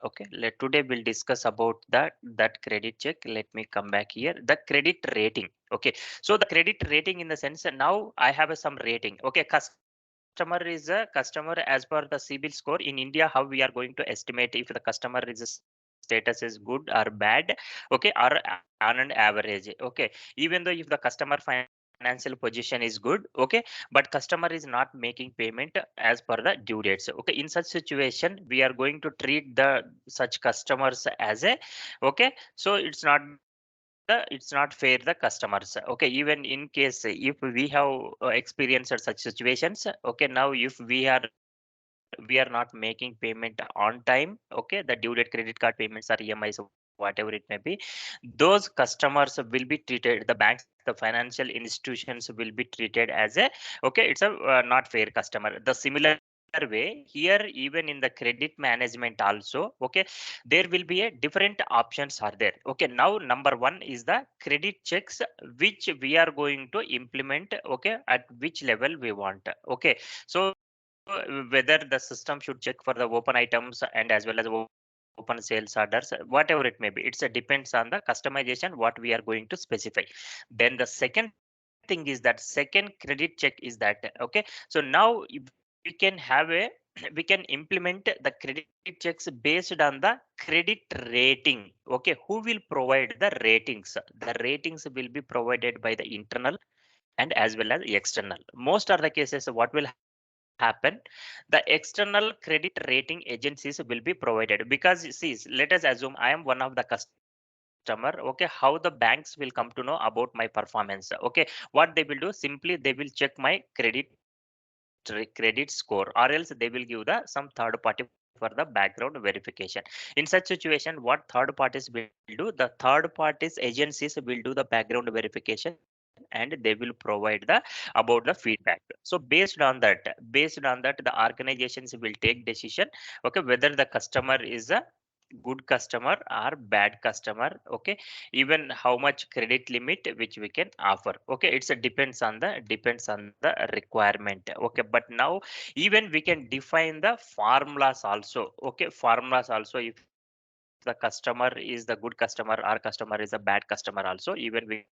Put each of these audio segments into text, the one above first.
Okay, today we'll discuss about that credit check. Let me come back here. The credit rating. Okay, so the credit rating in the sense that now I have some rating. Okay, customer is a customer as per the CIBIL score in India. How we are going to estimate if the customer is status is good or bad? Okay, or on an average. Okay, even though if the customer financial position is good, okay, but customer is not making payment as per the due dates. Okay, in such situation we are going to treat the such customers as a, okay, so it's not fair the customers. Okay, even in case if we have experienced such situations. Okay, now if we are not making payment on time, okay, the due date credit card payments or EMIs, whatever it may be, those customers will be treated, the banks, the financial institutions will be treated as a, okay, it's a not fair customer. The similar way here, even in the credit management also, okay, there will be a different options are there. Okay, now number one is the credit checks which we are going to implement, okay, at which level we want. Okay, so whether the system should check for the open items and as well as open sales orders, whatever it may be, it depends on the customization what we are going to specify. Then the second thing is that second credit check is that, okay, so now we can have a we can implement the credit checks based on the credit rating. Okay, who will provide the ratings? The ratings will be provided by the internal and as well as external. Most are the cases what will happen, the external credit rating agencies will be provided. Because see, let us assume I am one of the customer. Okay, how the banks will come to know about my performance? Okay, what they will do, simply they will check my credit score, or else they will give the some third party for the background verification. In such situation, what third parties will do, the third parties agencies will do the background verification and they will provide the about the feedback. So based on that the organizations will take decision, okay, whether the customer is a good customer or bad customer. Okay, even how much credit limit which we can offer. Okay, depends on the requirement. Okay, but now even we can define the formulas also. Okay, formulas also, if the customer is the good customer or customer is a bad customer also, even we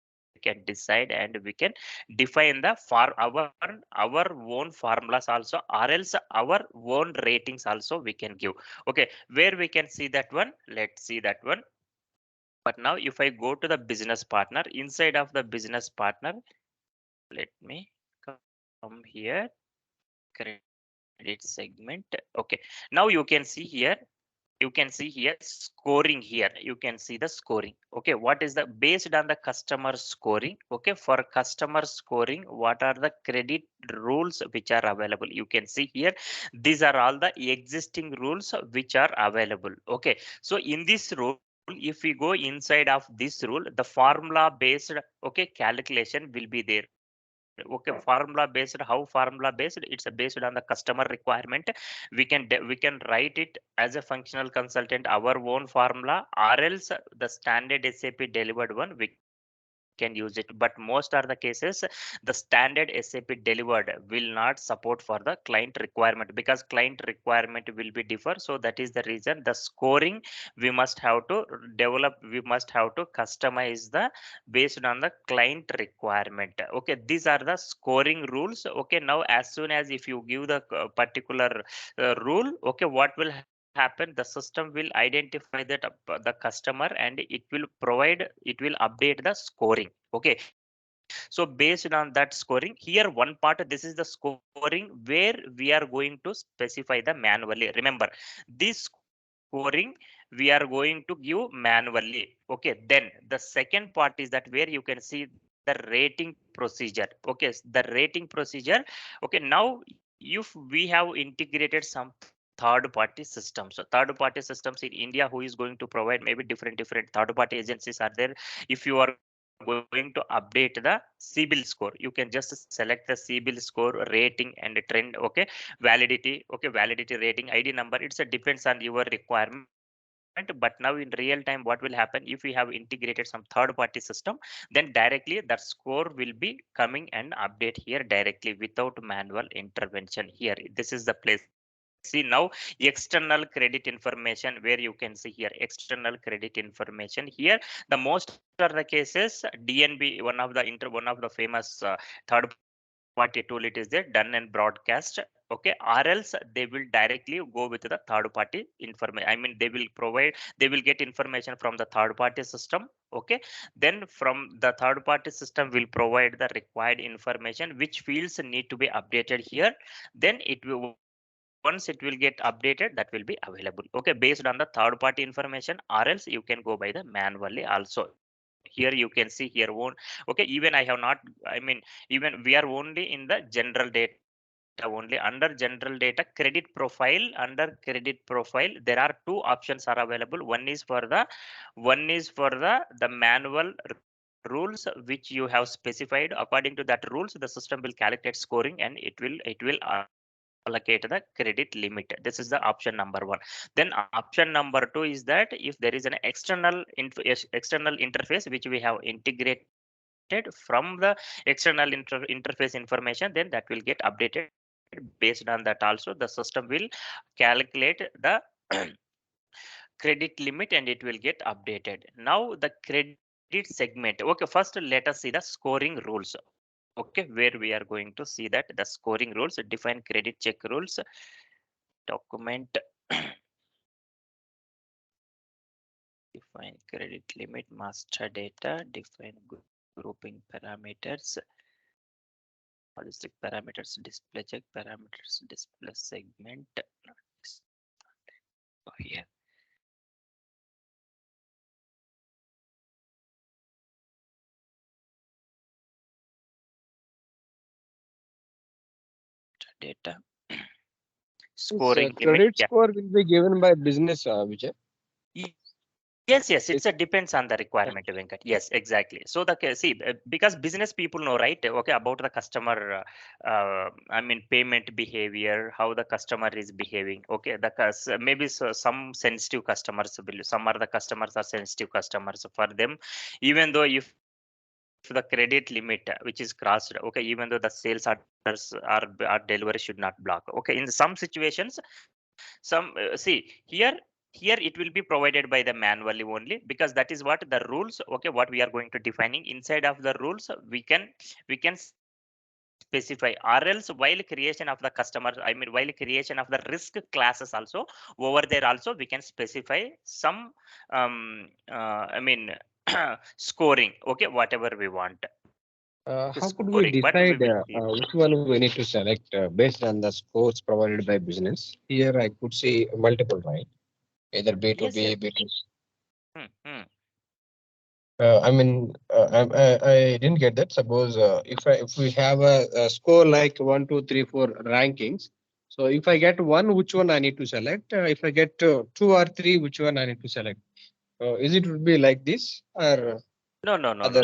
can decide and we can define the for our own formulas also, or else our own ratings also we can give. Okay, where we can see that one? Let's see that one. But now if I go to the business partner, inside of the business partner, let me come here, credit segment. Okay, now you can see here scoring. Here you can see the scoring. Okay, what is the based on the customer scoring? Okay, for customer scoring, what are the credit rules which are available? You can see here, these are all the existing rules which are available. Okay, so in this rule, if we go inside of this rule, the formula based, okay, calculation will be there. Okay, formula based, how formula based? It's based on the customer requirement. We can write it as a functional consultant our own formula, or else the standard SAP delivered one we can use it. But most are the cases, the standard SAP delivered will not support for the client requirement, because client requirement will be differ. So that is the reason the scoring we must have to develop, we must have to customize the based on the client requirement. Okay, these are the scoring rules. Okay, now as soon as if you give the particular rule, okay, what will happen? The system will identify that the customer and it will provide, it will update the scoring. Okay, so based on that scoring, here one part, this is the scoring where we are going to specify the manually. Remember, this scoring we are going to give manually. Okay, then the second part is that where you can see the rating procedure. Okay, the rating procedure. Okay, now if we have integrated some third party systems, so third party systems in India who is going to provide maybe different third party agencies are there. If you are going to update the CIBIL score, you can just select the CIBIL score rating and trend. Okay, validity. Okay, validity rating ID number, it's a depends on your requirement. But now in real time what will happen, if we have integrated some third party system, then directly that score will be coming and update here directly without manual intervention. Here this is the place. Okay, see now external credit information, where you can see here external credit information. Here the most are the cases DNB, one of the famous third party tool, it is there, done and broadcast. Okay, or else they will directly go with the third party information. I mean, they will get information from the third party system. Okay, then from the third party system will provide the required information, which fields need to be updated here. Then it will, once it will get updated, that will be available, okay, based on the third party information, or else you can go by the manually also. Here you can see here one. Okay, even I have not, I mean, even we are only in the general data only. Under general data credit profile, under credit profile there are two options are available. One is for the manual rules which you have specified. According to that rules, the system will calculate scoring, and it will allocate the credit limit. This is the option number one. Then option number two is that if there is an external interface which we have integrated from the external interface information, then that will get updated. Based on that also, the system will calculate the credit limit, and it will get updated. Now the credit segment. Okay, first let us see the scoring rules. Okay, where we are going to see that the scoring rules, define credit check rules, document, define credit limit, master data, define grouping parameters, holistic parameters, display check parameters, display segment. Oh, here data, This scoring limit. credit Yeah. score will be given by business, Vijay. Yes, it's It, a depends on the requirement, Venkat. Yes, exactly. So because business people know, right? Okay, about the customer, I mean, payment behavior, how the customer is behaving. Okay, maybe some sensitive customers will, some are the customers are sensitive customers for them. Even though if the credit limit which is crossed, okay, even though the sales orders are delivery should not block. Okay, in some situations, here it will be provided by the manually only, because that is what the rules, okay, what we are going to defining inside of the rules. We can specify, or else while creation of the customer, I mean, while creation of the risk classes also, over there also we can specify some I mean scoring, okay, whatever we want how could scoring, we but we decide will see. which one we need to select based on the scores provided by business? Here I could see multiple, right? Either Yes, B2B, yes. B2C. Hmm. I mean, I didn't get that. Suppose if we have a score like 1, 2, 3, 4 rankings. So if I get one, which one I need to select? If I get two or three, which one I need to select? Is it would be like this or No. other?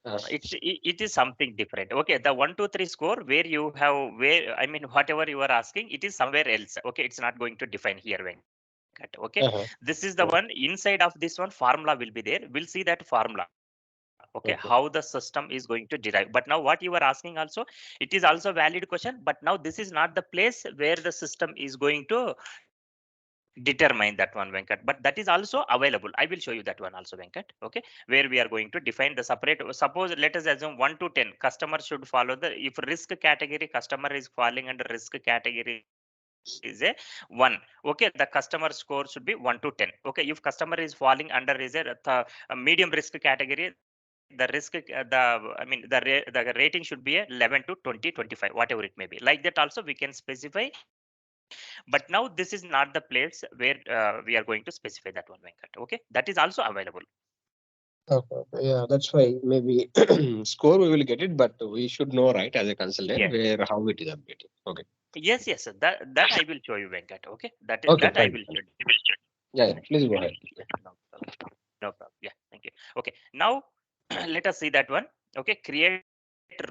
Uh, It is something different. Okay, the 1, 2, 3 score where you have, where I mean whatever you are asking, it is somewhere else. Okay, it's not going to define here, Venkat. Okay, this is the one uh, inside of this one, formula will be there. We'll see that formula. Okay, how the system is okay. going to derive. But now what you are asking also, it is also valid question. But now this is not the place where the system is going to determine that one, Venkat. But that is also available. I will show you that one also, Venkat. Okay, where we are going to define the separate. Suppose let us assume 1 to 10 customer should follow the, if risk category customer is falling under risk category is a 1. Okay, the customer score should be 1 to 10. Okay, if customer is falling under is a medium risk category, the risk the rating should be a 11 to 20, 25, whatever it may be. Like that also we can specify. But now this is not the place where we are going to specify that one, Venkat. Okay, that is also available. Okay. Yeah, that's why maybe score we will get it, but we should know, right, as a Yeah. consultant, where how it is updated. Okay. Yes. That I will show you, Venkat. Okay, Okay, that I fine. will show Fine. you. Yeah, please go ahead. Yeah, no problem. No problem. Yeah, thank you. Okay, now let us see that one. Okay, create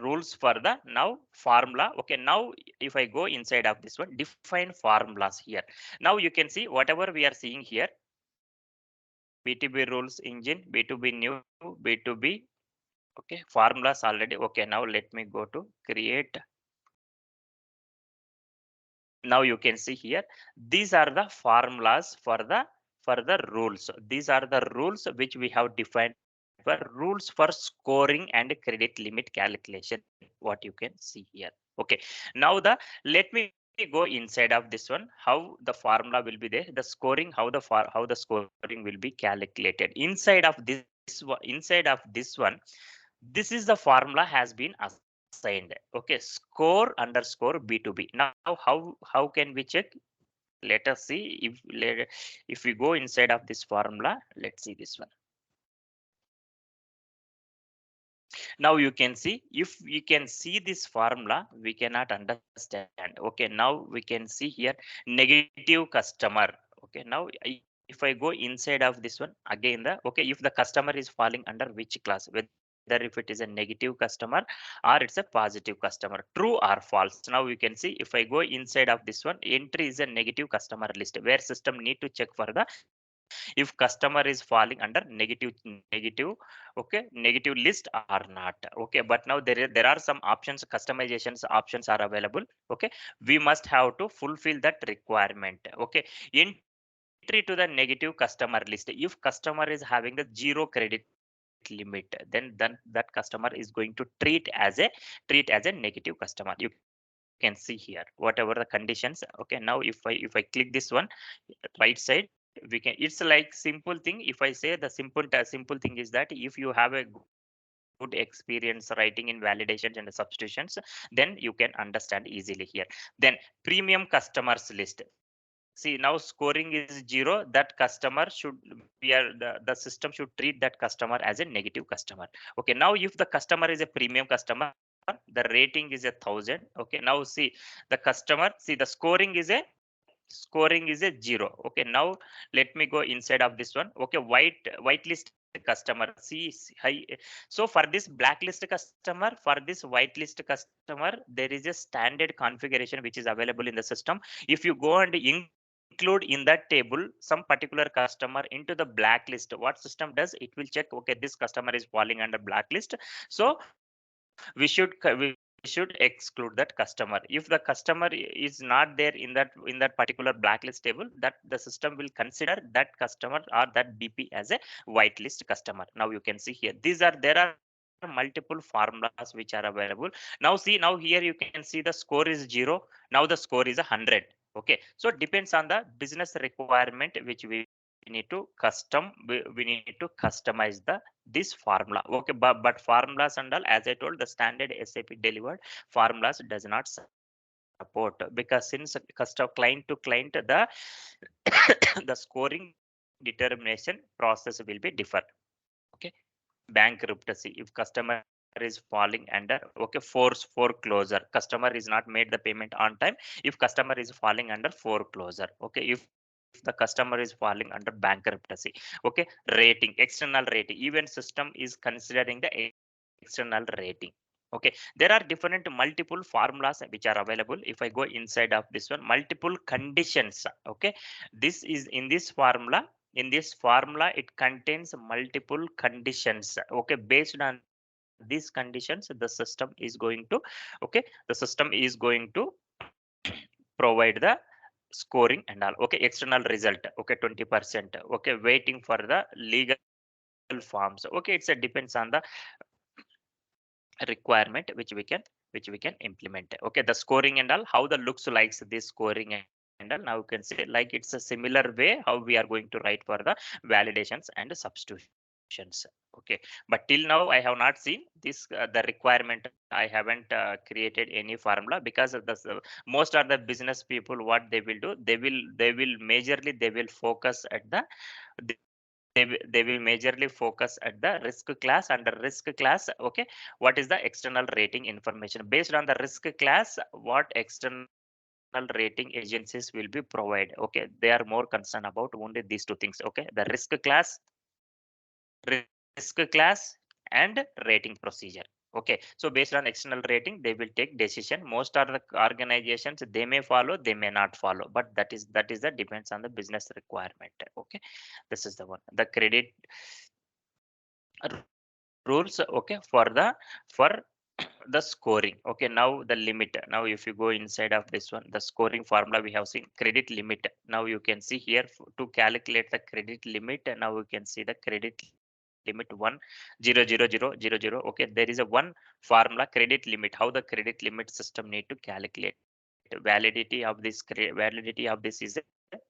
rules for the now formula. Okay, now if I go inside of this one, define formulas here. Now you can see whatever we are seeing here. B2B rules engine, B2B new, B2B. Okay, formulas already. Okay, now let me go to create now you can see here, these are the formulas for the rules. These are the rules which we have defined for rules for scoring and credit limit calculation, what you can see here. Okay, now the let me go inside of this one, how the formula will be there, the scoring, how the scoring will be calculated inside of inside of this one. This is the formula has been assigned. Okay, score underscore B2B. Now how can we check? Let us see if we go inside of this formula. Let's see this one. Now you can see, if you can see this formula, we cannot understand. Okay, now we can see here negative customer. Okay, now if I go inside of this one again, the okay, if the customer is falling under which class, whether if it is a negative customer or it's a positive customer, true or false. Now you can see, if I go inside of this one, entry is a negative customer list, where system need to check for the if customer is falling under negative, okay, negative list or not. Okay, but now there are some options, customizations options are available. Okay, we must have to fulfill that requirement. Okay, entry to the negative customer list, if customer is having the zero credit limit, then that customer is going to treat as a negative customer. You can see here whatever the conditions. Okay, now if I click this one right side, we can, it's like simple thing. If I say the simple thing is that if you have a good experience writing in validations and substitutions, then you can understand easily here. Then premium customers list, see now scoring is 0, that customer should, we are the system should treat that customer as a negative customer. Okay, now if the customer is a premium customer, the rating is a 1000. Okay, now see the customer, see the scoring is a 0. Okay, now let me go inside of this one. Okay, whitelist customer, so for this blacklist customer, for this whitelist customer, there is a standard configuration which is available in the system. If you go and include in that table some particular customer into the blacklist, what system does, it will check, okay, this customer is falling under blacklist, so we should exclude that customer. If the customer is not there in that particular blacklist table, that the system will consider that customer or that BP as a whitelist customer. Now you can see here, there are multiple formulas which are available. Now see, now here you can see the score is 0, now the score is 100. Okay, so it depends on the business requirement which we need to we need to customize this formula. Okay, but formulas and all, as I told, the standard SAP delivered formulas does not support, because since client to client, the scoring determination process will be different. Okay, bankruptcy, if customer is falling under, okay, foreclosure, customer is not made the payment on time, if customer is falling under foreclosure. Okay, if the customer is falling under bankruptcy. Okay, rating, external rating, even system is considering the external rating. Okay, there are different multiple formulas which are available. If I go inside of this one, multiple conditions. Okay, this is in this formula, it contains multiple conditions. Okay, based on these conditions, the system is going to, okay, the system is going to provide the scoring and all. Okay, external result, okay, 20%. Okay, waiting for the legal forms. Okay, it's a depends on the requirement which we can implement. Okay, the scoring and all, how the looks likes this scoring and all, now you can say like it's a similar way how we are going to write for the validations and substitutions. Okay, but till now I have not seen this the requirement. I haven't created any formula, because of the most of the business people, what they will do, they will majorly, they will focus at the, they will majorly focus at the risk class. Under risk class, okay, what is the external rating information? Based on the risk class, what external rating agencies will be provide? Okay, they are more concerned about only these two things. Okay, the risk class and rating procedure. Okay, so based on external rating, they will take decision. Most of the organizations, they may follow, they may not follow, but that is the depends on the business requirement. Okay, this is the one, the credit rules. Okay, for the scoring. Okay, now the limit. Now if you go inside of this one, the scoring formula we have seen credit limit. Now you can see here to calculate the credit limit. Now you can see the credit limit 1,000,000. Okay, there is a one formula credit limit. How the credit limit system need to calculate validity of this validity of this is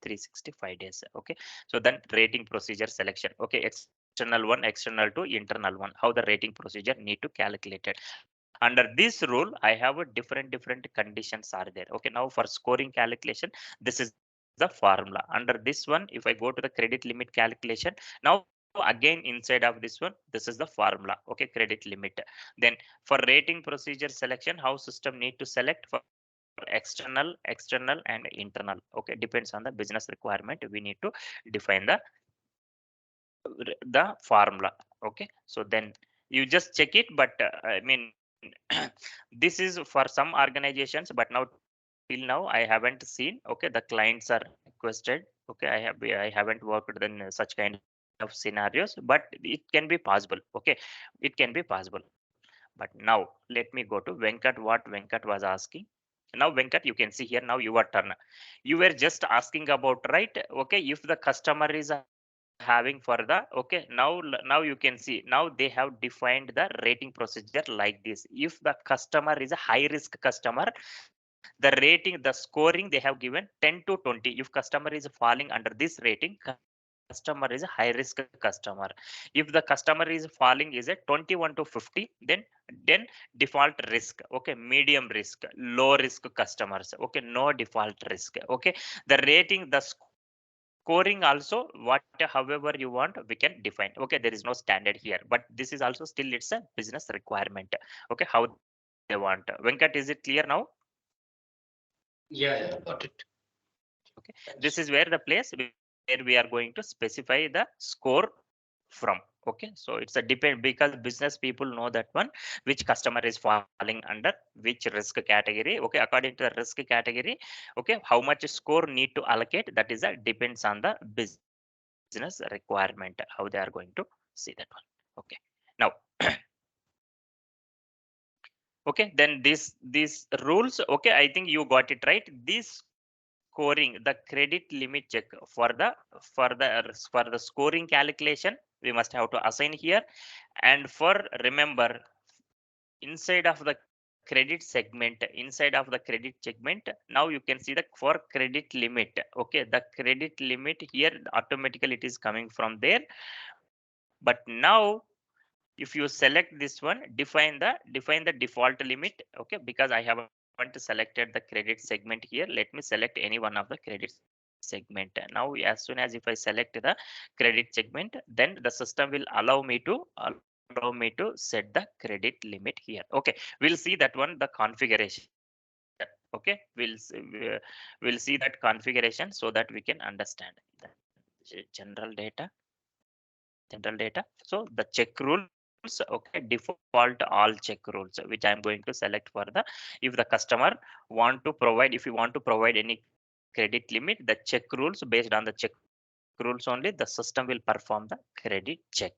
365 days. Okay, so then rating procedure selection. Okay, external one, external to internal one. How the rating procedure need to calculate it. Under this rule, I have a different conditions are there. Okay, now for scoring calculation, this is the formula. Under this one, if I go to the credit limit calculation, now again inside of this one, this is the formula. Okay, credit limit. Then for rating procedure selection, how system need to select for external and internal. Okay, depends on the business requirement. We need to define the formula. Okay, so then you just check it, but I mean this is for some organizations, but now till now I haven't seen. Okay, the clients are requested. Okay, I haven't worked in such kind of scenarios, but it can be possible. Okay, it can be possible. But now let me go to Venkat. What Venkat was asking. Now Venkat, you can see here, now your turn. You were just asking about, right? Okay, if the customer is having for the, okay, now you can see, now they have defined the rating procedure like this. If the customer is a high risk customer, the rating, the scoring they have given 10 to 20. If customer is falling under this rating, customer is a high risk customer. If the customer is falling is a 21 to 50, then default risk. Okay, medium risk, low risk customers. Okay, no default risk. Okay, the rating, the scoring also, what however you want, we can define. Okay, there is no standard here, but this is also still it's a business requirement. Okay, how they want. Venkat, is it clear now? Yeah, yeah, got it. Okay, this is where the place where we are going to specify the score from. Okay, so it's a depend, because business people know that one, which customer is falling under which risk category. Okay, according to the risk category. Okay, how much score need to allocate, that is a depends on the business requirement, how they are going to see that one. Okay, now okay, then these rules. Okay, I think you got it right. This scoring, the credit limit check for the scoring calculation, we must have to assign here. And for, remember, inside of the credit segment, inside of the credit segment, now you can see that for credit limit. Okay, the credit limit here automatically it is coming from there. But now if you select this one, define the default limit. Okay, because I haven't selected the credit segment here, let me select any one of the credit segment. Now as soon as if I select the credit segment, then the system will allow me to set the credit limit here. Okay, we'll see that one, the configuration. Okay, we'll see that configuration so that we can understand the general data. So the check rules. Okay, default all check rules, which I'm going to select for the, if the customer want to provide, if you want to provide any credit limit, the check rules, based on the check rules only, the system will perform the credit check.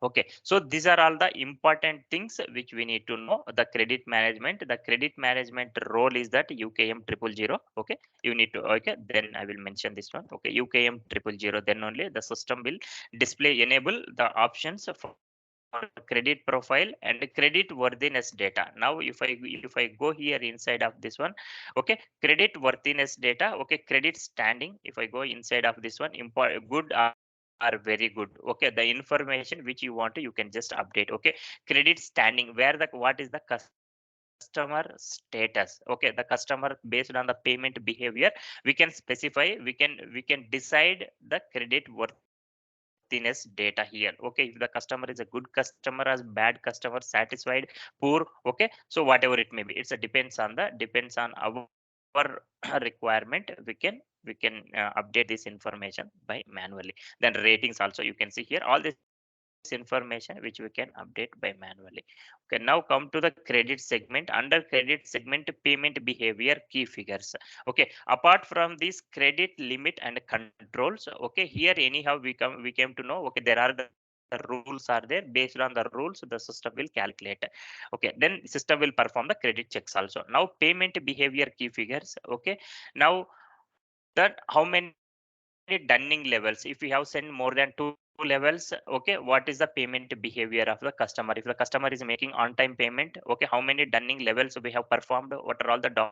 Okay, so these are all the important things which we need to know. The credit management, role is that UKM 000. Okay, you need to, okay, then I will mention this one. Okay, UKM 000, then only the system will display, enable the options for credit profile and credit worthiness data. Now if I go here inside of this one, okay, credit worthiness data. Okay, credit standing, if I go inside of this one, good or very good. Okay, the information which you want to, you can just update. Okay, credit standing, where the, what is the customer status. Okay, the customer based on the payment behavior, we can specify, we can decide the credit worthiness data here. Okay, if the customer is a good customer, as bad customer, satisfied, poor. Okay, so whatever it may be, it's a depends on our requirement. We can update this information by manually. Then ratings also, you can see here all this information which we can update by manually. Okay, now come to the credit segment. Under credit segment, payment behavior key figures. Okay, apart from this credit limit and controls. Okay, here anyhow we came to know. Okay, there are the 3 types of credit limit. rules are there. Based on the rules, the system will calculate. Okay, then system will perform the credit checks also. Now payment behavior key figures. Okay, now that how many dunning levels, if we have sent more than two levels, okay, what is the payment behavior of the customer? If the customer is making on time payment, okay, how many dunning levels we have performed, what are all the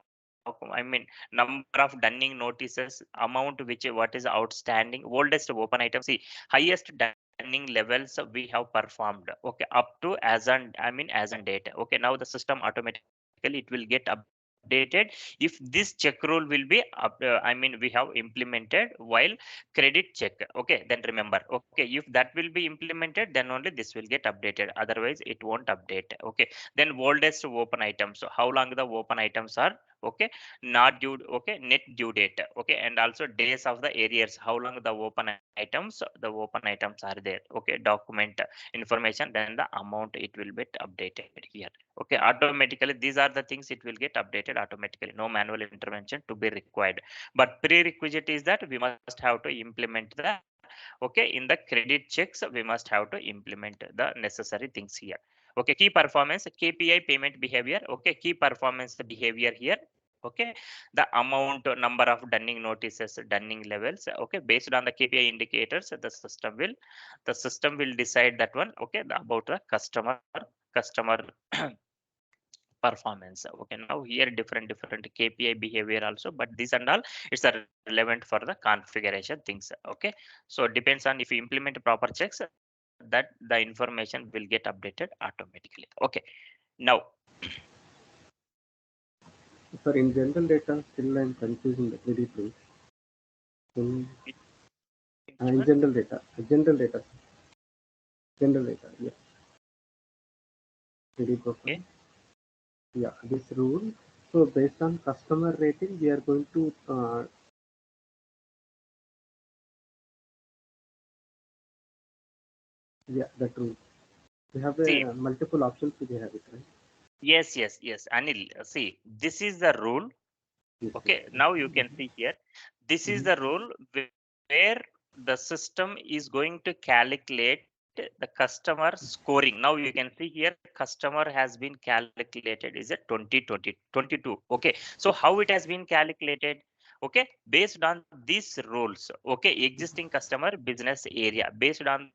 number of dunning notices, amount which what is outstanding, oldest open item. See, highest dunning levels we have performed, okay, up to as on date. Okay, now the system automatically it will get updated if this check rule will be we have implemented while credit check. Okay, then remember, okay, if that will be implemented, then only this will get updated, otherwise it won't update. Okay, then oldest open items, so how long the open items are, okay, not due, okay, net due date, okay, and also days of the arrears, how long the open items are there. Okay, document information, then the amount it will get updated here. Okay, automatically these are the things it will get updated automatically, no manual intervention to be required. But prerequisite is that we must have to implement the, okay, in the credit checks we must have to implement the necessary things here. Okay, key performance KPI payment behavior. Okay, key performance behavior here. Okay, the amount, number of dunning notices, dunning levels. Okay, based on the KPI indicators, the system will decide that one. Okay, about the customer performance. Okay, now here different KPI behavior also, but this and all it's a relevant for the configuration things. Okay, so depends on if you implement proper checks, that the information will get updated automatically. Okay, now Sir, in general data, still I'm confusing the credit rules. In, which one? in general data, general data, yes. Credit Okay, profile. Yeah, this rule. So based on customer rating, we are going to yeah, that rule. We have see, multiple options to have it, right? yes, Anil, see, this is the rule. Yes, yes. Okay, now you can see here, this is the rule where the system is going to calculate the customer scoring. Now you can see here customer has been calculated is a 2022. Okay, so how it has been calculated? Okay, based on these rules. Okay, existing customer business area, based on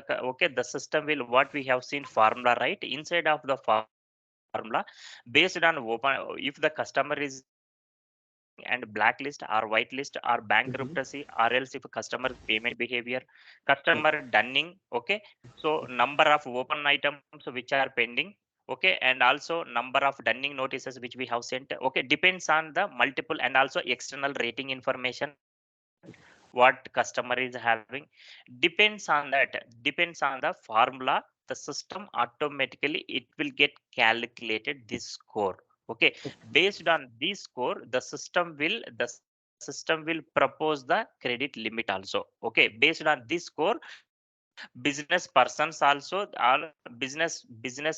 the okay, the system will what we have seen formula, right? Inside of the formula, based on open, if the customer is falling and blacklist or whitelist or bankruptcy, or else if customer Mm-hmm. payment behavior, customer dunning. Okay, so number of open items which are pending. Okay, and also number of dunning notices which we have sent. Okay, depends on the multiple, and also external rating information what customer is having, depends on the formula. The system automatically it will get calculated this score. Okay, based on this score, the system will propose the credit limit also. Okay, based on this score, business persons also, or business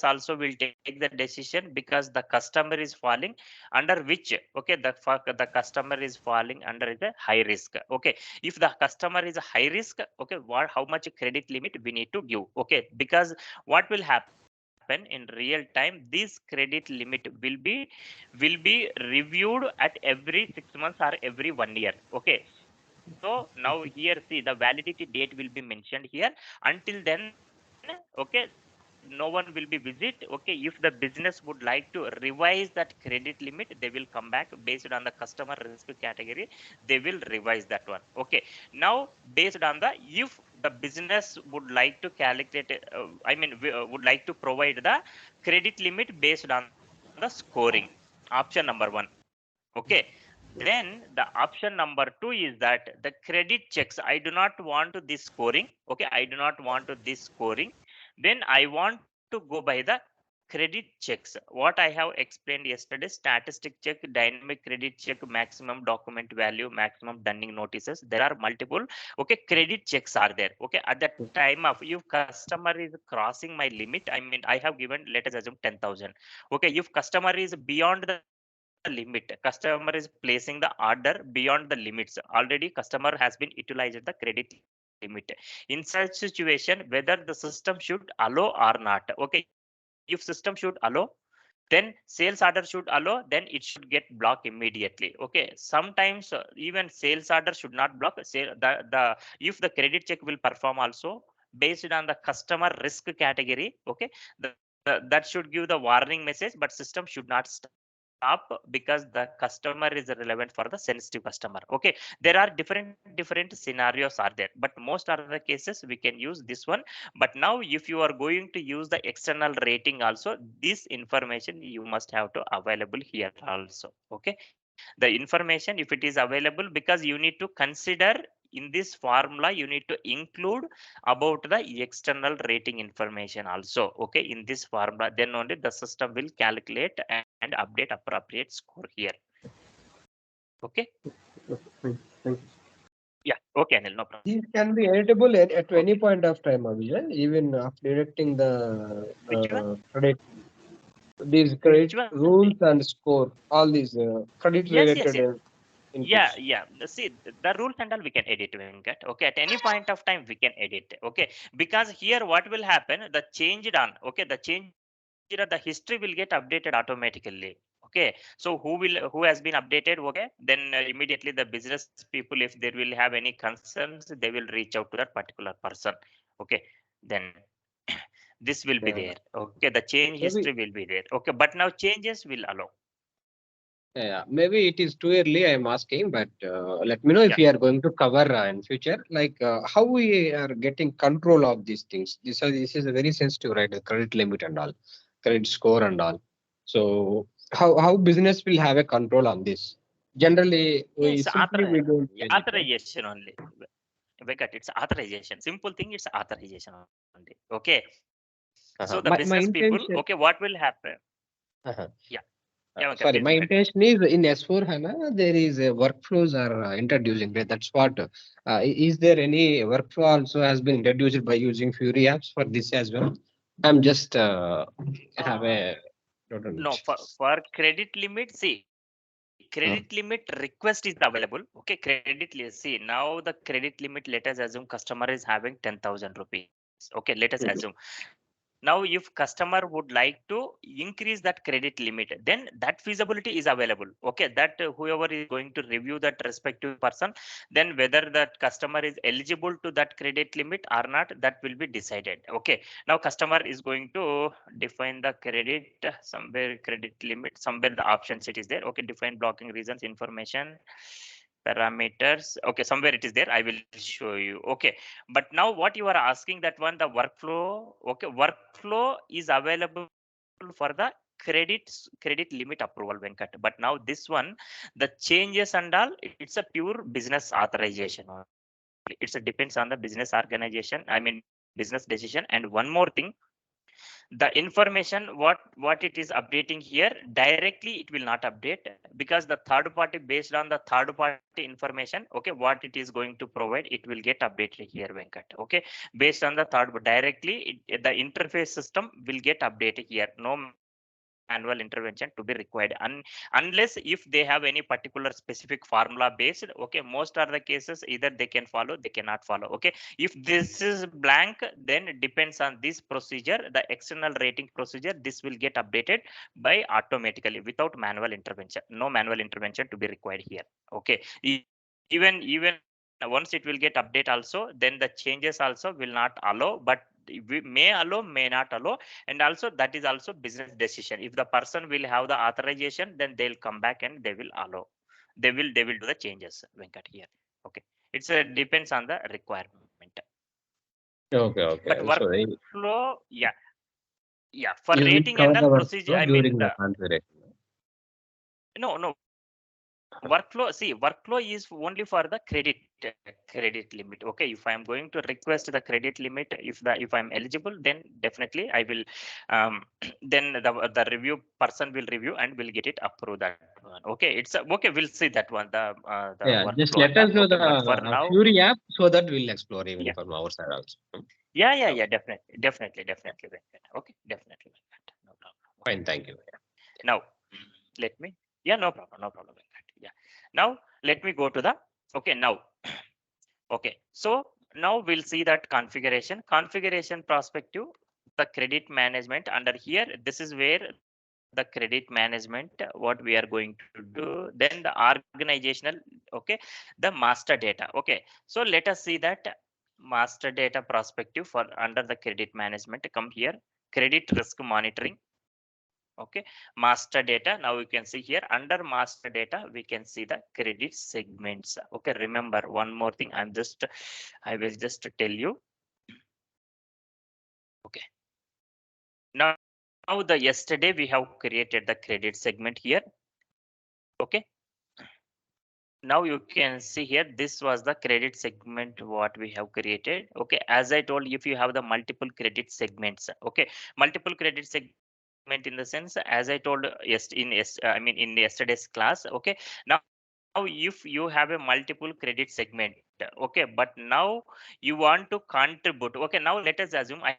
also will take the decision, because the customer is falling under which, okay, the customer is falling under the high risk. Okay, if the customer is a high risk, okay, what how much credit limit we need to give. Okay, because what will happen in real time, this credit limit will be reviewed at every 6 months or every 1 year. Okay, so now here see the validity date will be mentioned here. Until then, okay, no one will be visit. Okay, if the business would like to revise that credit limit, they will come back based on the customer risk category. They will revise that one. Okay, now based on the, if the business would like to calculate, would like to provide the credit limit based on the scoring, option number one. Okay, then the option number two is that the credit checks, I do not want this scoring. Okay, I do not want to this scoring. Then I want to go by the credit checks. What I have explained yesterday: statistic check, dynamic credit check, maximum document value, maximum dunning notices. There are multiple, okay, credit checks are there. Okay, at the time of if customer is crossing my limit, I have given, let us assume 10,000. Okay, if customer is beyond the limit, customer is placing the order beyond the limits. Already customer has been utilized the credit limit. limit. In such situation, whether the system should allow or not. Okay, if system should allow, then sales order should allow, then it should get blocked immediately. Okay, sometimes even sales order should not block. Say the if the credit check will perform also based on the customer risk category. Okay, that should give the warning message, but system should not stop because the customer is relevant for the sensitive customer. Okay, there are different scenarios are there, but most are the cases we can use this one. But now if you are going to use the external rating also, this information you must have to available here also. Okay, the information if it is available, because you need to consider in this formula, you need to include about the external rating information also. Okay, in this formula, then only the system will calculate and update appropriate score here. Okay, Okay, fine. Thank you. yeah, okay, Anil, no problem. These can be editable at any Okay. point of time, Vijay, even after deducting the Which one? credit. These Which credit one? rules and score, all these credit Yes, yes, related yes. Yeah, inputs. yeah. See, the rules and all we can edit, Venkat. Okay, at any point of time we can edit. Okay, because here what will happen? The changed on. Okay, the change on the history will get updated automatically. Okay, so who has been updated? Okay, then immediately the business people, if they will have any concerns, they will reach out to that particular person. Okay, then this will be Yeah. there. Okay, the change history Maybe, will be there. Okay, but now changes will allow. yeah, maybe it is too early. I'm asking, but let me know if Yeah. we are going to cover in future, like how we are getting control of these things. This is a very sensitive, right? The credit limit and all, credit score and all. So how business will have a control on this? Generally, we Yes, simply we don't yeah, change it, right? authorization only. Venkat, it's authorization. Simple thing, it's authorization only. Okay. So the business people, My okay, what will intention. happen? Uh-huh. Yeah. Yeah, Venkat, please Sorry, go my ahead. intention is in S4HANA, there is a workflows are introducing. That's what. Is there any workflow also has been introduced by using Fury apps for this as well? I'm just have Uh, a total. no, for credit limit, see, credit limit request is available. Okay, see, now the credit limit, let us assume customer is having 10,000 rupees. Okay, let us assume. Now, if customer would like to increase that credit limit, then that feasibility is available. Okay, that whoever is going to review that respective person, then whether that customer is eligible to that credit limit or not, that will be decided. Okay, now customer is going to define the credit somewhere credit limit, somewhere the options it is there. Okay, define blocking reasons, information, parameters. Okay, somewhere it is there. I will show you. Okay, but now what you are asking, that one, the workflow. Okay, workflow is available for the credit limit approval, Venkat. But now this one, the changes and all, it's a pure business authorization only. It's a depends on the business organization, I mean business decision. And one more thing, the information what it is updating here, directly it will not update, because the third party, based on the third party information, okay, what it is going to provide, it will get updated here, Venkat. Okay, based on the third, directly the interface system will get updated here. No manual intervention to be required, unless if they have any particular specific formula based. Okay, most are the cases, either they can follow, they cannot follow. Okay, if this is blank, then depends on this procedure, the external rating procedure, this will get updated by automatically without manual intervention. No manual intervention to be required here. Okay, even once it will get update also, then the changes also will not allow, but we may allow, may not allow. And also that is also business decision. If the person will have the authorization, then they'll come back and they will allow, they will do the changes, Venkat, here. Okay, it's a depends on the requirement. Okay, But okay. So workflow, yeah, yeah, for you will rating and cover all the procedure, workflow I mean during the the, configuration. no, workflow, see, workflow is only for the credit limit. Okay, if I am going to request the credit limit, if I'm eligible, then definitely I will, then the review person will review and will get it approved, that one. Okay, it's okay, we'll see that one, the Yeah, just workflow let and us all. know Okay, the but for now, Fury app so that we'll explore even yeah, from our side also. yeah, Okay, definitely, Venkat. Okay, definitely, Venkat. No problem. Okay, fine, thank you. now let me, yeah, no problem, Venkat. Yeah, now let me go to the, okay, now, okay, so now we'll see that configuration perspective, the credit management under here. This is where the credit management, what we are going to do. Then the organizational, okay, the master data. Okay, so let us see that master data perspective for under the credit management. Come here, credit risk monitoring. Okay, master data. Now you can see here under master data we can see the credit segments. Okay, remember one more thing, I will just tell you. Okay, now the yesterday we have created the credit segment here. Okay, now you can see here this was the credit segment what we have created. Okay, as I told, if you have the multiple credit segments, okay, multiple credit segment in the sense, as I told, I mean in yesterday's class. Okay, now if you have a multiple credit segment, okay, but now you want to contribute. Okay, now let us assume I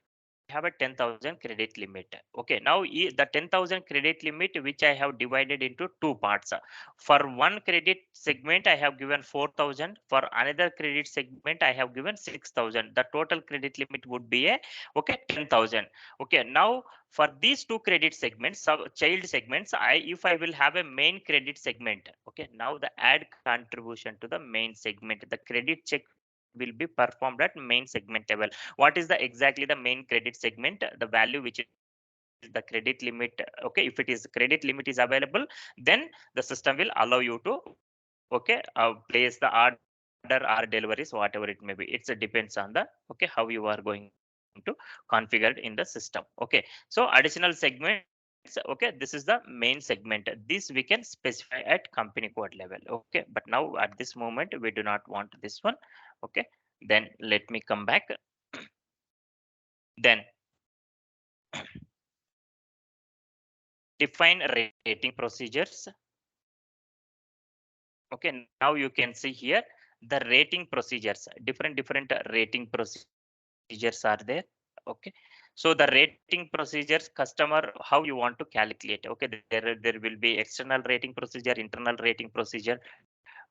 have a 10,000 credit limit. Okay, now the 10,000 credit limit which I have divided into two parts. For one credit segment I have given 4,000, for another credit segment I have given 6,000. The total credit limit would be a, okay, 10,000. Okay, now for these two credit segments, child segments, if I will have a main credit segment, okay, now the add contribution to the main segment, the credit check will be performed at main segment level. What is the exactly the main credit segment, the value which is the credit limit. Okay, if it is credit limit is available, then the system will allow you to, okay, place the order or deliveries, whatever it may be. It's depends on the, okay, how you are going to configure in the system. Okay, so additional segments, okay, this is the main segment. This we can specify at company code level. Okay, but now at this moment we do not want this one. Okay, then let me come back. Then define rating procedures. Okay, now you can see here the rating procedures, different rating procedures are there. Okay, so the rating procedures, customer, how you want to calculate. Okay, there will be external rating procedure, internal rating procedure.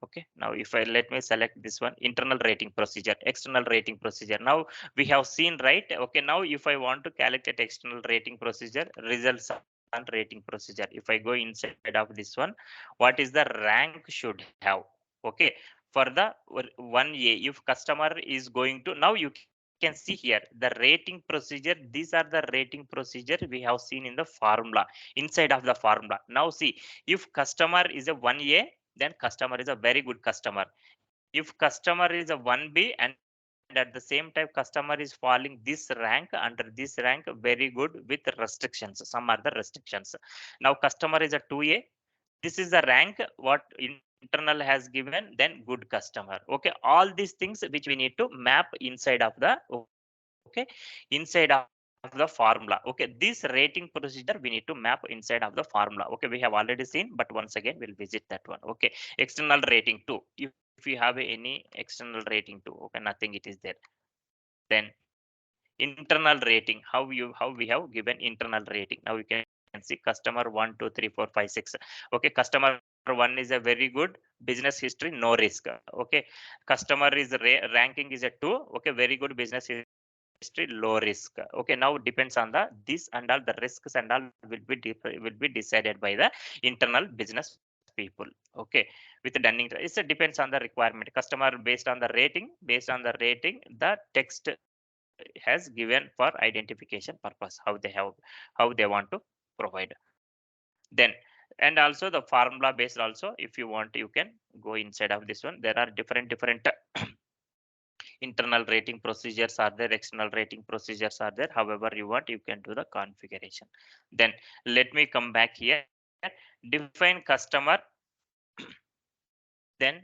Okay, now if I, let me select this one, internal rating procedure, external rating procedure. Now we have seen, right? Okay, now if I want to calculate external rating procedure, results on rating procedure, if I go inside of this one, what is the rank should have? Okay, for the 1A, if customer is going to, now you can see here the rating procedure. These are the rating procedure we have seen in the formula, inside of the formula. Now see, if customer is a 1A, then customer is a very good customer. If customer is a 1B and at the same time customer is falling this rank, under this rank, very good with restrictions, some are the restrictions. Now customer is a 2A, this is the rank what internal has given, then good customer. Okay, all these things which we need to map inside of the, okay, inside of the formula. Okay, this rating procedure we need to map inside of the formula. Okay, we have already seen, but once again we'll visit that one. Okay, external rating 2, if you have any external rating 2, okay, nothing it is there. Then internal rating, how we have given internal rating. Now you can see customer 1 2 3 4 5 6. Okay, customer 1 is a very good business history, no risk. Okay, customer is ranking is a 2. Okay, very good business history, low risk. Okay, now depends on the this and all, the risks and all will be decided by the internal business people. Okay, with Dunning, it depends on the requirement. Customer based on the rating, the text has given for identification purpose, how they want to provide. Then, and also the formula based also, if you want you can go inside of this one. There are different internal rating procedures are there, external rating procedures are there. However you want, you can do the configuration. Then let me come back here, define customer. Then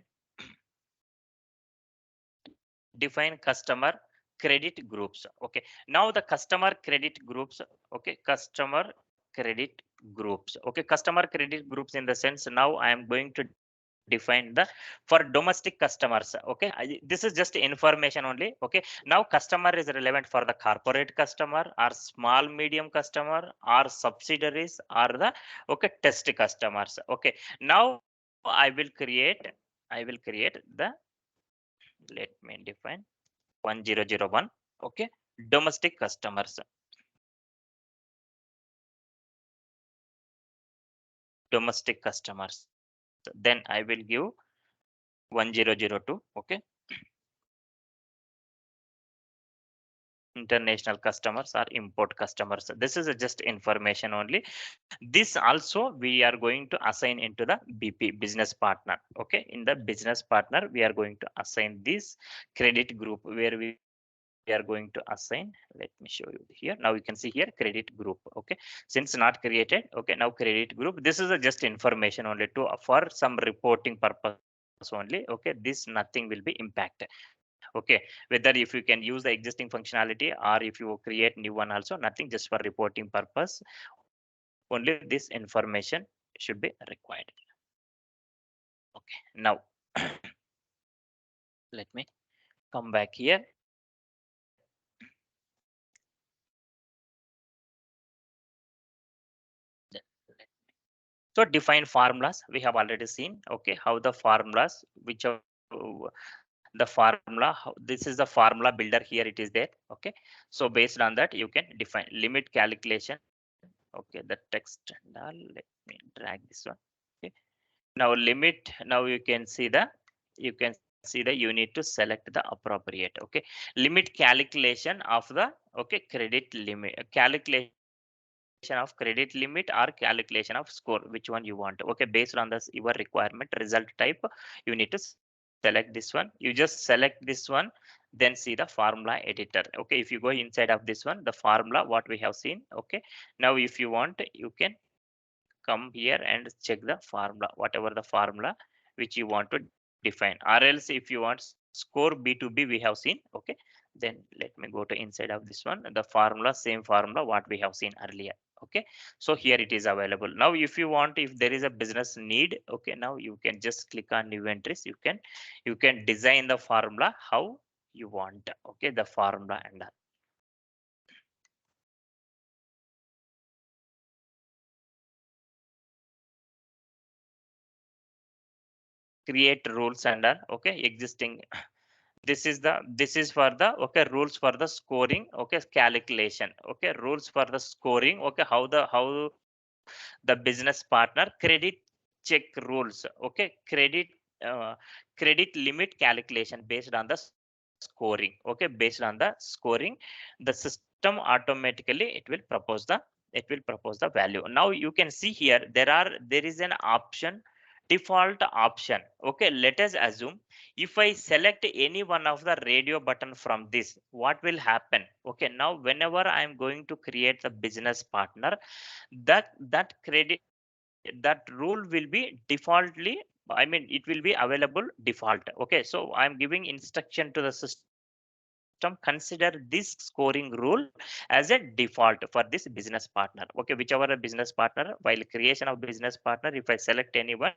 define customer credit groups. Okay, now the customer credit groups. Okay, customer credit groups. Okay, customer credit groups in the sense, now I am going to define the, for domestic customers. Okay, this is just information only. Okay, now customer is relevant for the corporate customer or small medium customer or subsidiaries or the, okay, test customers. Okay, now I will create the, let me define 1001. Okay, domestic customers. Domestic customers. Then I will give 1002. Okay, international customers or import customers. This is just information only. This also we are going to assign into the BP, business partner. Okay, in the business partner we are going to assign this credit group where we are going to assign. Let me show you here. Now you can see here credit group. Okay, since not created. Okay, now credit group. This is a just information only to for some reporting purpose only. Okay, this nothing will be impacted. Okay, whether if you can use the existing functionality or if you create new one also, nothing, just for reporting purpose only this information should be required. Okay, now let me come back here. So define formulas we have already seen. Okay, how the formulas, which are the formula, this is the formula builder here, it is there. Okay, so based on that you can define limit calculation. Okay, the text and all, let me drag this one. Okay, now limit, now you can see the you need to select the appropriate. Okay, limit calculation of the, okay, credit limit, calculation of credit limit or calculation of score, which one you want. Okay, based on this your requirement result type, you need to select this one. You just select this one, then see the formula editor. Okay, if you go inside of this one, the formula what we have seen. Okay, now if you want, you can come here and check the formula, whatever the formula which you want to define, or else if you want score B2B we have seen. Okay, then let me go to inside of this one, the formula, same formula what we have seen earlier. Okay, so here it is available. Now if you want, if there is a business need, okay, now you can just click on new entries. You can design the formula how you want. Okay, the formula and all. Create rules and all. Okay, existing, this is for the, okay, rules for the scoring. Okay, calculation. Okay, rules for the scoring. Okay, how the business partner credit check rules. Okay, uh, credit limit calculation based on the scoring. Okay, based on the scoring, the system automatically it will propose the value. Now you can see here there is an option, default option. Okay, let us assume if I select any one of the radio button from this, what will happen? Okay, now whenever I am going to create the business partner, that credit, that rule will be defaultly, I mean it will be available default. Okay, so I'm giving instruction to the system, consider this scoring rule as a default for this business partner. Okay, whichever a business partner, while creation of business partner, if I select anyone,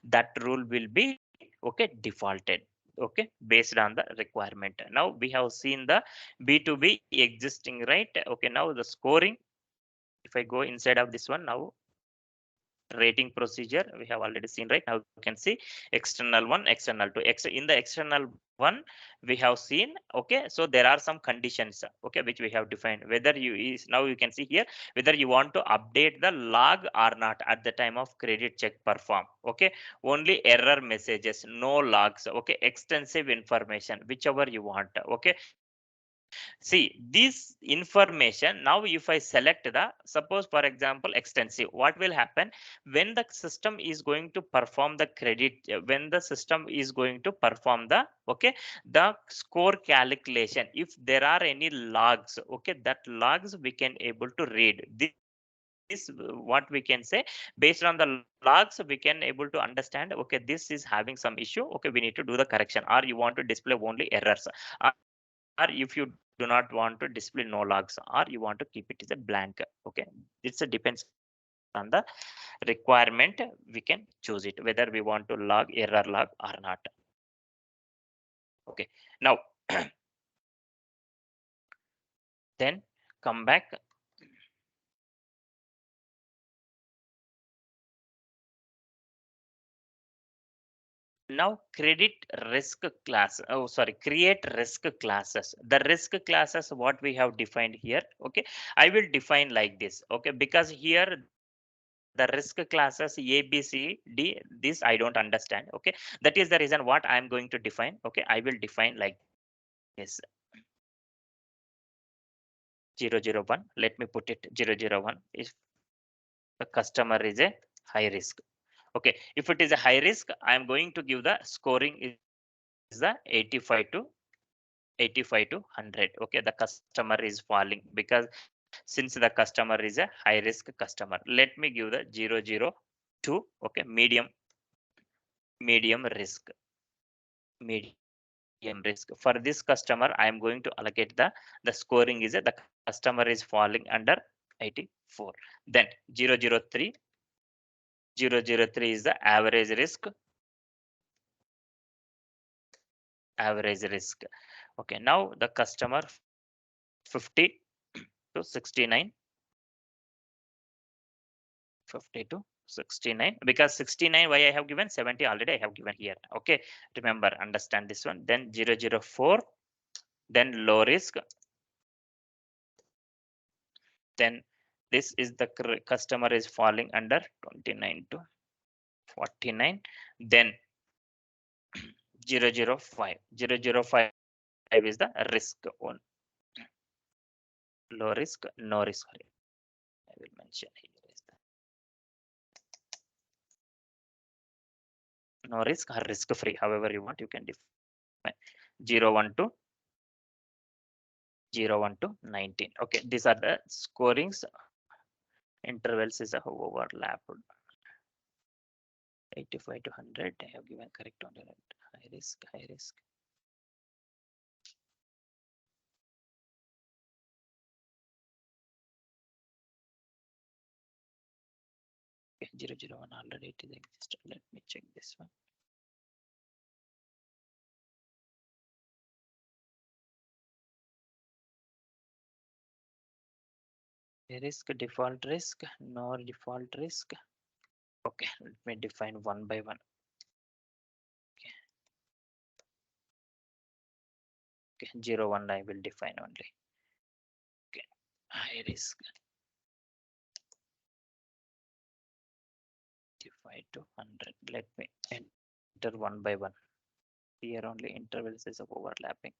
that rule will be, okay, defaulted. Okay, based on the requirement. Now we have seen the B2B existing, right? Okay, now the scoring, if I go inside of this one, now rating procedure we have already seen, right? Now you can see external one, external two. In the external one we have seen, okay, so there are some conditions, okay, which we have defined, whether you is, now you can see here whether you want to update the log or not at the time of credit check perform. Okay, only error messages, no logs. Okay, extensive information, whichever you want. Okay, see this information. Now if I select the, suppose for example extensive, what will happen when the system is going to perform the credit, when the system is going to perform the, okay, the score calculation, if there are any logs, okay, that logs we can able to read this, what we can say, based on the logs we can able to understand, okay, this is having some issue. Okay, we need to do the correction, or you want to display only errors, or if you do not want to display no logs, or you want to keep it as a blank. Okay, it's a depends on the requirement. We can choose it whether we want to log error log or not. Okay, now then come back. Now credit risk class. Oh, sorry, create risk classes. The risk classes what we have defined here. Okay, I will define like this. Okay, because here the risk classes A, B, C, D. This I don't understand. Okay, that is the reason what I am going to define. Okay, I will define like this. 001. Let me put it 001. If the customer is a high risk. Okay, if it is a high risk, I am going to give the scoring is the 85 to 100. Okay, the customer is falling because since the customer is a high risk customer, let me give the 002. Okay, medium risk, medium risk. For this customer, I am going to allocate the scoring is the customer is falling under 84. Then 003. 003 is the average risk. Okay, now the customer 50 to 69, 50 to 69, because 69 why I have given 70 already I have given here. Okay, remember, understand this one. Then 004, then low risk. Then this is the customer is falling under 29 to 49. Then 005. 005 is the risk one. Low risk, no risk. I will mention here is the no risk or risk free, however you want, you can define. 01 to 19. Okay, these are the scorings. Intervals is a overlap. 85 to 100. I have given correct on the high risk, high risk. Okay, 001 already it is existed. Let me check this one. Risk, default risk, no default risk. Okay, let me define one by one. Okay, 01 I will define only. Okay, high risk. 85 to 100. Let me enter one by one. Here only intervals is overlapping.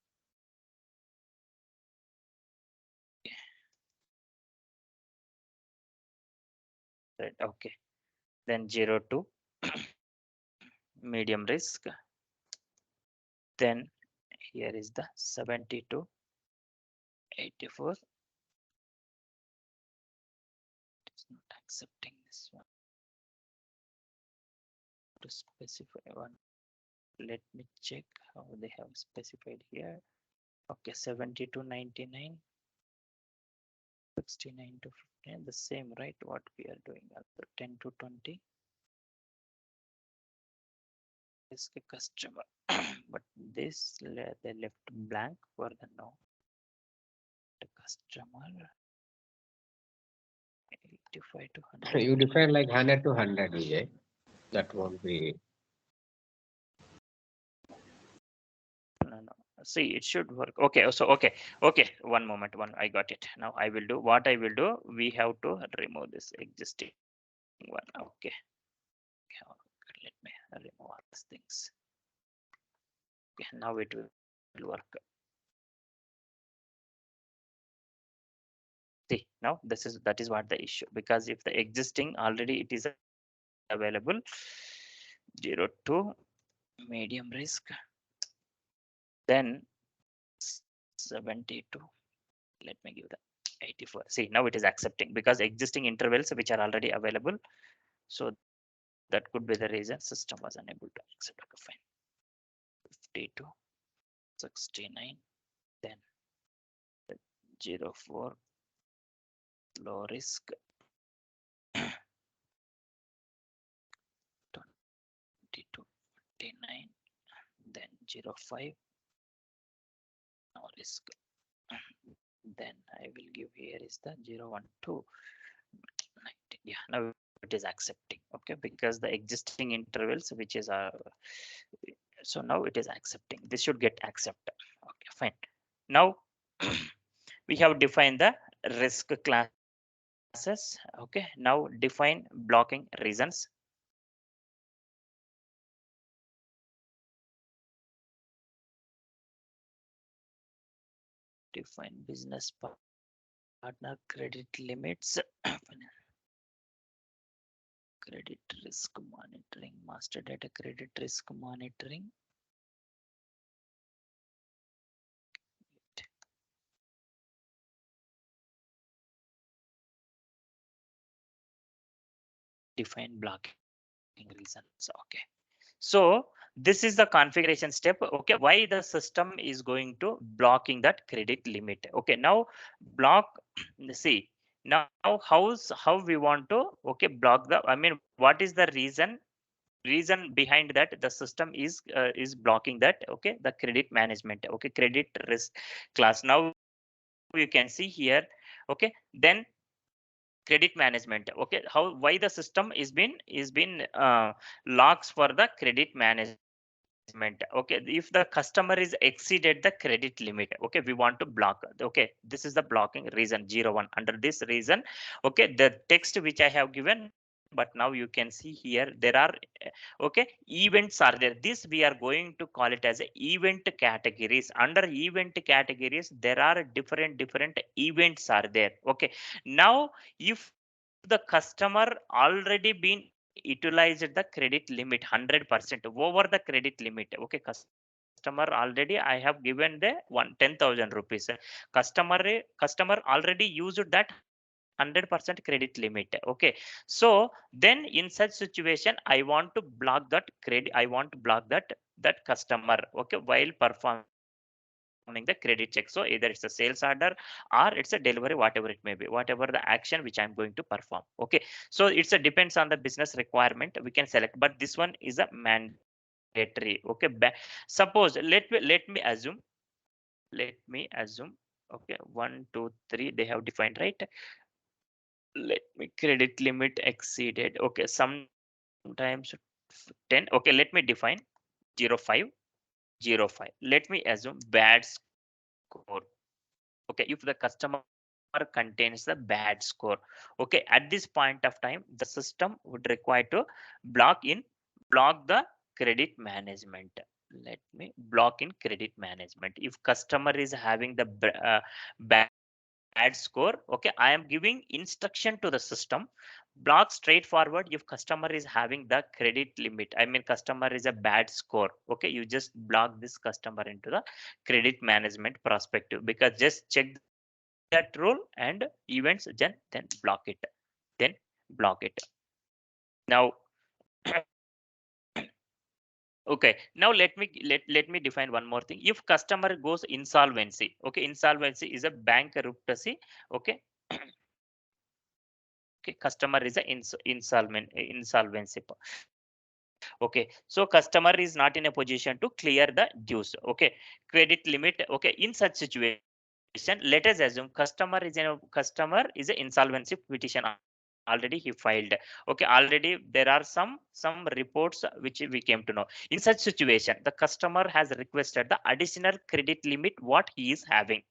Right, okay. Then 02 medium risk. Then here is the 70 to 84. It's not accepting this one. To specify one. Let me check how they have specified here. Okay, 70 to 99. 69 to 15. The same, right? What we are doing. Also 10 to 20. Risk customer. But this they left blank for the no. The customer 85 to 100. You define like 100 to 100, Vijay. That won't be. No. See, it should work. Okay, so okay. One moment. I got it. Now I will do what I will do. We have to remove this existing one. Okay. Let me remove all these things. Okay, now it will work. See, now that is what the issue, because if the existing already it is available. 02 medium risk, then 72. Let me give the 84. See, now it is accepting because existing intervals which are already available. So that could be the reason system was unable to accept. Okay, fine. 52, 69, then 04 low risk, 22, 49, then 05 no risk. Then I will give here is the 012. 19. Yeah, now it is accepting. Okay, because the existing intervals which is so now it is accepting. This should get accepted. Okay, fine. Now we have defined the risk classes. Okay, now define blocking reasons. Define business partner credit limits. Credit risk monitoring, master data credit risk monitoring. Define blocking reasons. Okay, so this is the configuration step. Okay, why the system is going to blocking that credit limit. Okay, now block. See, now how we want to, okay, block the, I mean, what is the reason behind that the system is blocking that. Okay, the credit management. Okay, credit risk class. Now you can see here. Okay, then credit management. Okay, how, why the system is been locks for the credit management. Okay, if the customer is exceeded the credit limit, okay, we want to block. Okay, this is the blocking reason 01. Under this reason, okay, the text which I have given, but now you can see here there are okay, events are there. This we are going to call it as a event categories. Under event categories there are different events are there. Okay, now if the customer already been utilized the credit limit 100% over the credit limit. Okay, customer already, I have given the 10,000 rupees. Customer already used that 100% credit limit. Okay, so then in such situation I want to block that credit, I want to block that customer. Okay, while performing the credit check. So either it's a sales order or it's a delivery, whatever it may be, whatever the action which I'm going to perform. Okay, so it's a depends on the business requirement, we can select, but this one is a mandatory. Okay, suppose let me assume, okay, 1 2 3 they have defined, right? Let me credit limit exceeded. Okay, sometimes 10. Okay, let me define 05 05. Let me assume bad score. Okay, if the customer contains the bad score. Okay, at this point of time the system would require to block the credit management. Let me block in credit management. If customer is having the bad score, okay, I am giving instruction to the system, block straightforward. If customer is having the credit limit, I mean customer is a bad score, okay, you just block this customer into the credit management perspective, because just check that rule and events, then block it, then block it. Now okay, now let me define one more thing. If customer goes insolvency, okay, insolvency is a bankruptcy. Okay, okay, customer is a insolvency. Okay, so customer is not in a position to clear the dues. Okay, credit limit. Okay, in such situation, let us assume customer is a insolvency petition already he filed. Okay, already there are some reports which we came to know. In such situation, the customer has requested the additional credit limit what he is having.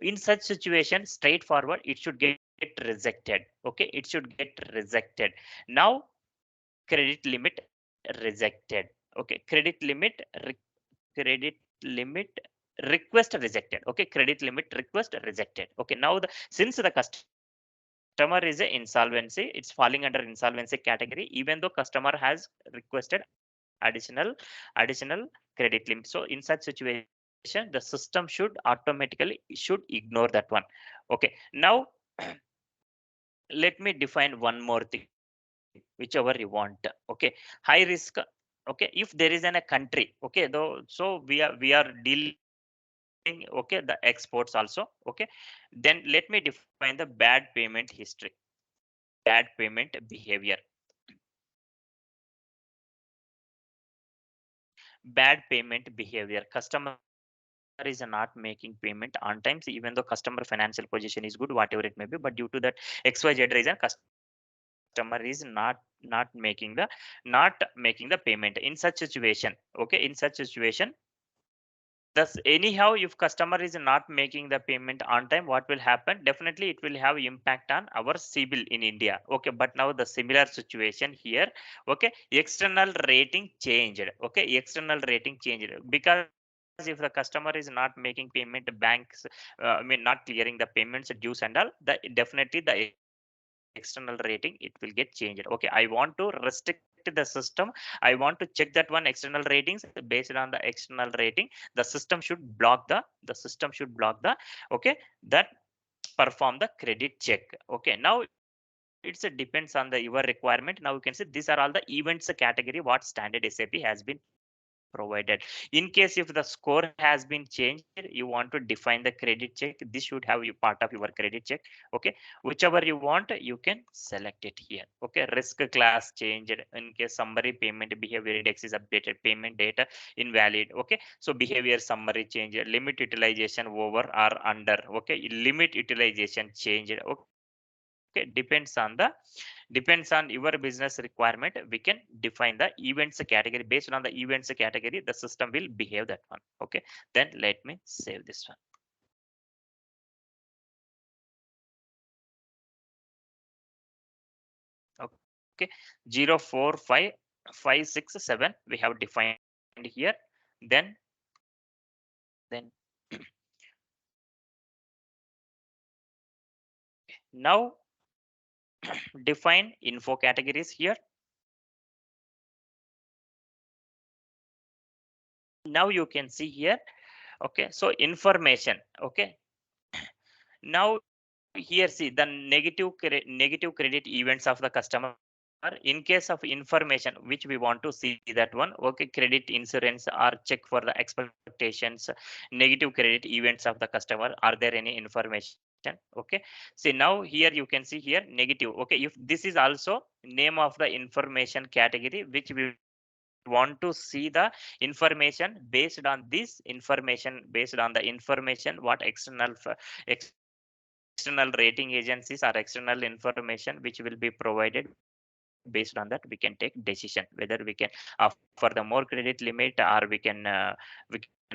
In such situation, straightforward, it should get rejected. Okay, it should get rejected. Now credit limit rejected. Okay, credit limit request rejected. Okay, credit limit request rejected. Okay, now since the customer is a insolvency, it's falling under insolvency category, even though customer has requested additional credit limit. So in such situation the system should automatically should ignore that one. Okay, now let me define one more thing, whichever you want. Okay, high risk. Okay, if there is in a country, okay, though, so we are dealing, okay, the exports also. Okay, then let me define the bad payment history, bad payment behavior. Bad payment behavior, customer is not making payment on times, even though customer financial position is good, whatever it may be, but due to that xyz reason customer is not making payment. customer is not making the payment. In such situation, okay, in such situation, thus anyhow, if customer is not making the payment on time, what will happen? Definitely it will have impact on our CIBIL in India. Okay, but now the similar situation here. Okay, external rating changed. Okay, external rating changed because if the customer is not making payment, banks not clearing the payments dues and all, the definitely the external rating it will get changed. Okay, I want to restrict the system, I want to check that one external ratings. Based on the external rating, the system should block the okay, that perform the credit check. Okay, now it's depends on the your requirement. Now you can see these are all the events category what standard SAP has been provided. In case if the score has been changed, you want to define the credit check, this should have you part of your credit check. Okay, whichever you want you can select it here. Okay, risk class changed. In case summary payment behavior index is updated, payment data invalid. Okay, so behavior summary change, limit utilization over or under. Okay, limit utilization changed. Okay, depends on your business requirement. We can define the events category. Based on the events category, the system will behave that one. Okay, then let me save this one. Okay, 045567 we have defined here. Then then now define info categories here. Now you can see here. Okay, so information. Okay, now here see the negative credit events of the customer. In case of information which we want to see that one. Okay, credit insurance or check for the expectations, negative credit events of the customer, are there any information? Okay, see now here you can see here negative. Okay, if this is also name of the information category which we want to see the information, based on this information what external rating agencies or external information which will be provided. Based on that we can take decision whether we can offer the more credit limit or we can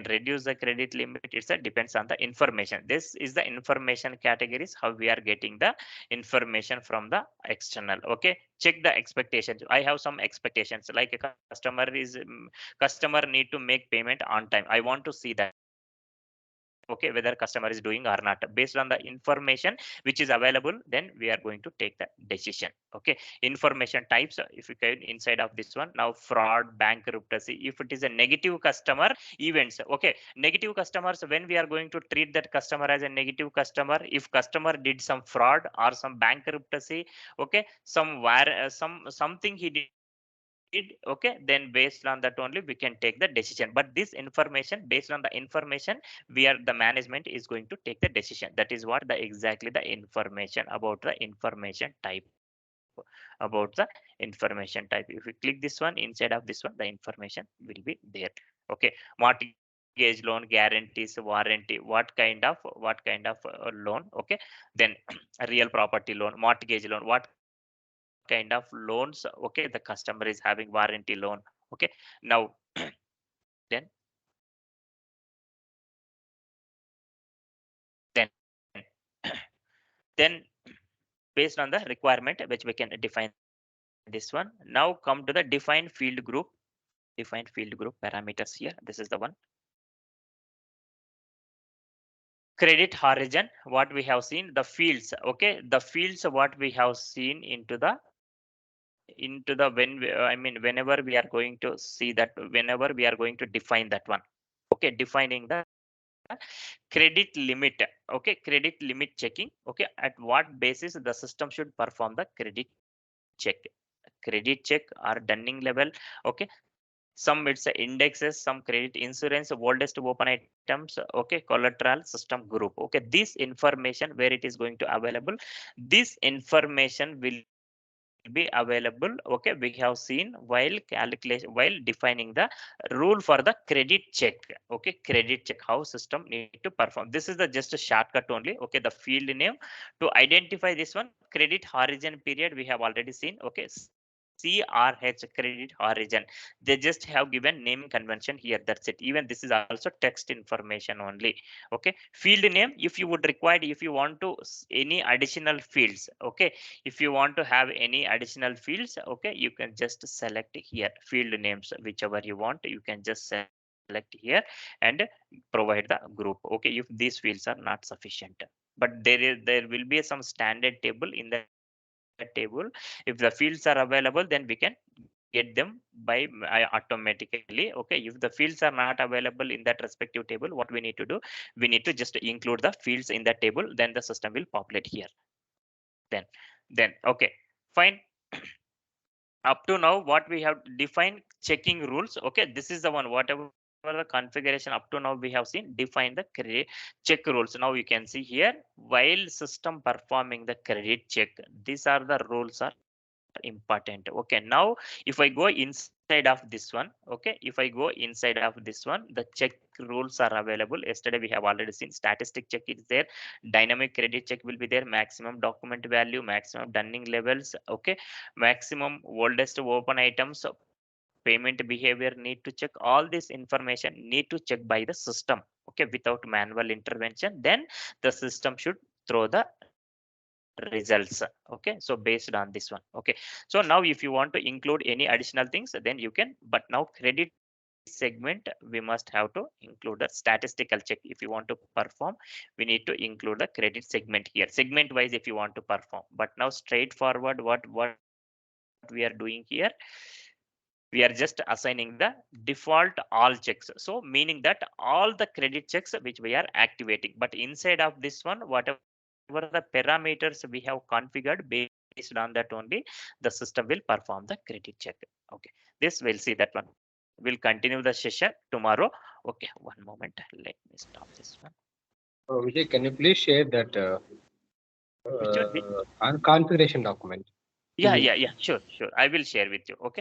reduce the credit limit. It's a depends on the information. This is the information categories how we are getting the information from the external. Okay, check the expectations. I have some expectations like a customer need to make payment on time. I want to see that. Okay, whether customer is doing or not. Based on the information which is available, then we are going to take the decision. Okay, information types. If you can inside of this one, now fraud, bankruptcy. If it is a negative customer events. Okay, negative customers, when we are going to treat that customer as a negative customer, if customer did some fraud or some bankruptcy. Okay, something he did. Okay, then based on that only we can take the decision. But this information, based on the information, the management is going to take the decision. That is what the exactly the information about the information type. About the information type, if you click this one, inside of this one the information will be there. Okay, mortgage loan, guarantees, warranty, what kind of loan. Okay, then real property loan, mortgage loan, what kind of loans. Okay, the customer is having warranty loan. Okay, now then then based on the requirement which we can define this one. Now come to the defined field group parameters here. This is the one. Credit origin, what we have seen, the fields. Okay, the fields what we have seen into the whenever we are going to see that, whenever we are going to define that one. Okay, defining the credit limit. Okay, credit limit checking. Okay, at what basis the system should perform the credit check. Credit check or dunning level. Okay, some it's indexes, some credit insurance, oldest open items. Okay, collateral system group. Okay, this information where it is going to available, this information will be available. Okay, we have seen while calculation, while defining the rule for the credit check. Okay, credit check, how system need to perform. This is the just a shortcut only. Okay, the field name to identify this one, credit check. credit origin period we have already seen. Okay, CRH, credit origin. They just have given naming convention here. That's it. Even this is also text information only. Okay, field name, if you would require, if you want to any additional fields, okay, if you want to have any additional fields, okay, you can just select here field names, whichever you want, you can just select here and provide the group. Okay, if these fields are not sufficient, but there will be some standard table. In that table, if the fields are available, then we can get them by automatically. Okay, if the fields are not available in that respective table, what we need to do, we need to just include the fields in that table, then the system will populate here. Then okay, fine. Up to now what we have defined checking rules. Okay, this is the one, whatever the configuration up to now we have seen, define the credit check rules. Now you can see here, while system performing the credit check, these are the rules are important. Okay, now if I go inside of this one, okay, if I go inside of this one, the check rules are available. Yesterday we have already seen statistic check is there, dynamic credit check will be there, maximum document value, maximum dunning levels, okay, maximum oldest open items, payment behavior need to check. All this information need to check by the system, okay, without manual intervention. Then the system should throw the results. Okay, so based on this one. Okay, so now if you want to include any additional things, then you can. But now credit segment, we must have to include the statistical check. If you want to perform, we need to include the credit segment here, segment wise if you want to perform. But now straightforward, what we are doing here, we are just assigning the default all checks. So meaning that all the credit checks which we are activating. But inside of this one, whatever the parameters we have configured, based on that only the system will perform the credit check. Okay, this we'll see that one. We'll continue the session tomorrow. Okay, one moment. Let me stop this one. Vijay, can you please share that Which one? our configuration document? Yeah, sure. I will share with you. Okay.